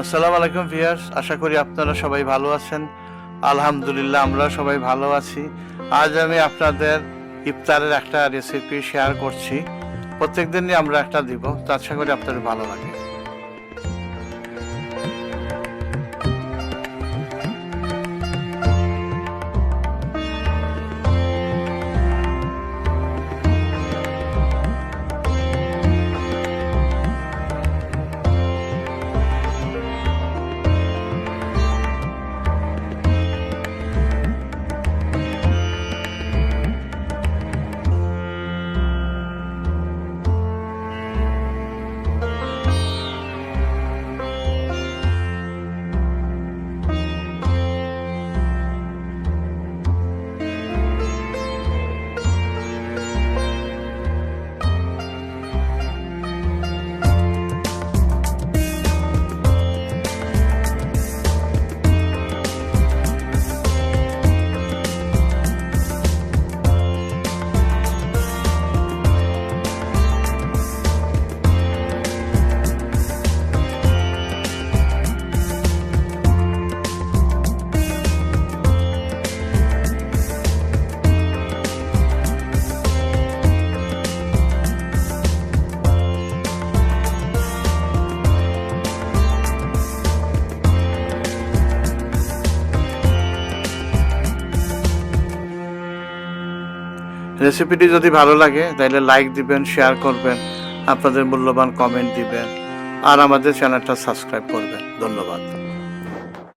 আসসালামু আলাইকুম ভিউয়ার্স, আশা করি আপনারা সবাই ভালো আছেন। আলহামদুলিল্লাহ আমরা সবাই ভালো আছি। আজ আমি আপনাদের ইফতারের একটা রেসিপি শেয়ার করছি। প্রত্যেক দিনই আমরা একটা দিব, তো আশা করি আপনাদের ভালো লাগে। রেসিপিটি যদি ভালো লাগে তাহলে লাইক দিবেন, শেয়ার করবেন, আপনাদের মূল্যবান কমেন্ট দিবেন আর আমাদের চ্যানেলটা সাবস্ক্রাইব করবেন। ধন্যবাদ।